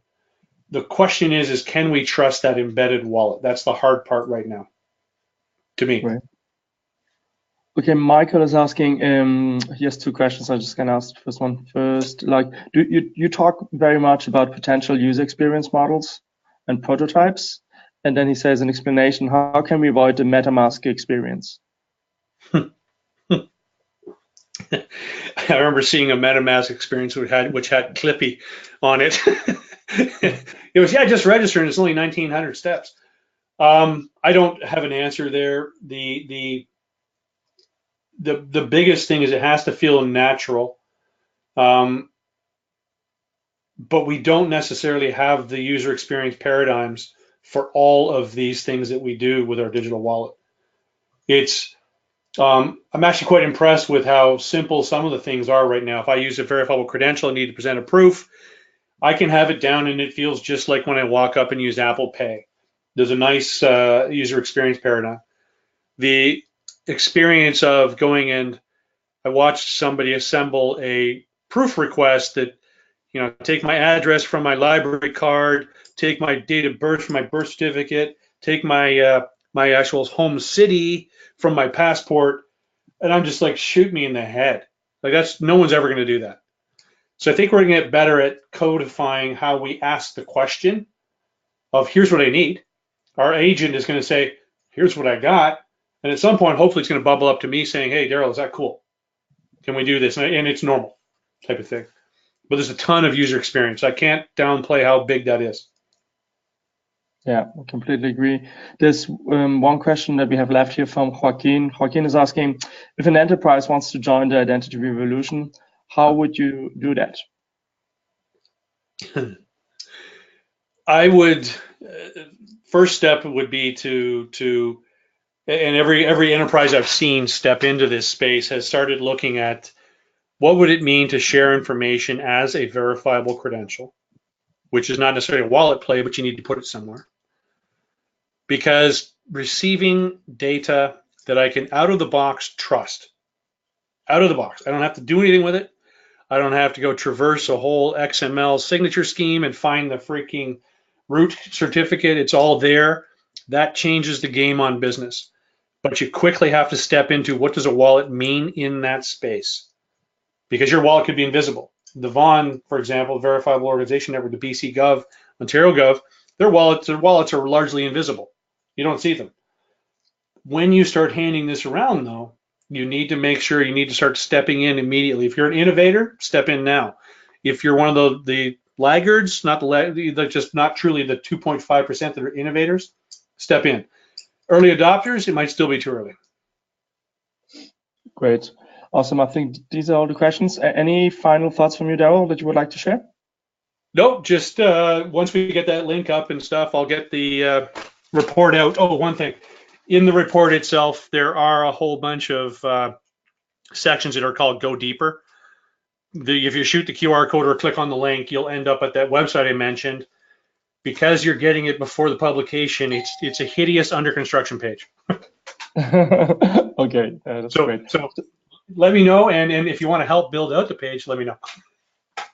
The question is can we trust that embedded wallet? That's the hard part right now, to me. Right. Okay, Michael is asking, he has 2 questions. I'm just going to ask the first one first. Like, do you talk very much about potential user experience models and prototypes? And then he says an explanation, how can we avoid the MetaMask experience? I remember seeing a MetaMask experience which had Clippy on it. It was, just register, and it's only 1,900 steps. I don't have an answer there. the biggest thing is it has to feel natural. But we don't necessarily have the user experience paradigms for all of these things that we do with our digital wallet. I'm actually quite impressed with how simple some of the things are right now. If I use a verifiable credential and need to present a proof, I can have it down and it feels just like when I walk up and use Apple Pay. There's a nice user experience paradigm. The experience of going and I watched somebody assemble a proof request that, take my address from my library card, take my date of birth from my birth certificate, take my my actual home city from my passport, and I'm just like, shoot me in the head. Like no one's ever going to do that. So I think we're going to get better at codifying how we ask the question of here's what I need. Our agent is going to say, here's what I got. And at some point, hopefully it's going to bubble up to me saying, hey, Darrell, is that cool? Can we do this? And it's normal type of thing. But there's a ton of user experience. I can't downplay how big that is. Yeah, I completely agree. There's one question that we have left here from Joaquin. Joaquin is asking, if an enterprise wants to join the identity revolution, how would you do that? I would, first step would be to and every enterprise I've seen step into this space has started looking at what would it mean to share information as a verifiable credential, which is not necessarily a wallet play, but you need to put it somewhere. Because receiving data that I can out of the box trust, out of the box, I don't have to do anything with it. I don't have to go traverse a whole XML signature scheme and find the freaking root certificate. It's all there. That changes the game on business. But you quickly have to step into what does a wallet mean in that space? Because your wallet could be invisible. The Vaughan, for example, Verifiable Organization Network, the BC Gov, Ontario Gov, their wallets are largely invisible. You don't see them. When you start handing this around, though, you need to make sure you need to start stepping in immediately. If you're an innovator, step in now. If you're one of the laggards, just not truly the 2.5% that are innovators, step in. Early adopters, it might still be too early. Great. Awesome. I think these are all the questions. Any final thoughts from you, Darrell, that you would like to share? Nope, just once we get that link up and stuff, I'll get the report out. Oh, one thing. In the report itself, there are a whole bunch of sections that are called Go Deeper. If you shoot the QR code or click on the link, you'll end up at that website I mentioned. Because you're getting it before the publication, it's a hideous under construction page. Okay, that's great. So let me know, and if you want to help build out the page, let me know.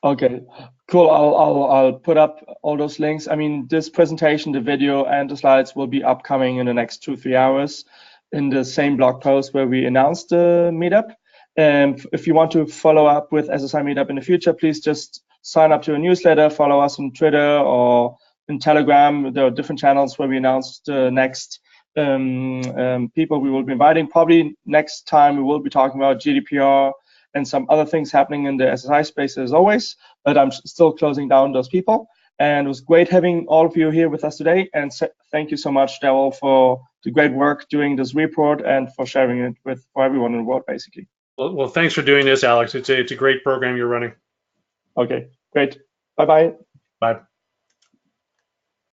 Okay, cool. I'll put up all those links. I mean, this presentation, the video, and the slides will be upcoming in the next 2-3 hours in the same blog post where we announced the meetup. And if you want to follow up with SSI Meetup in the future, please just sign up to a newsletter, follow us on Twitter or in Telegram. There are different channels where we announce the next people we will be inviting. Probably next time we will be talking about GDPR and some other things happening in the SSI space as always, but I'm still closing down those people. And it was great having all of you here with us today. And thank you so much, Darrell, for the great work doing this report and for sharing it for everyone in the world, basically. Well, thanks for doing this, Alex. It's a great program you're running. Okay, great. Bye-bye. Bye.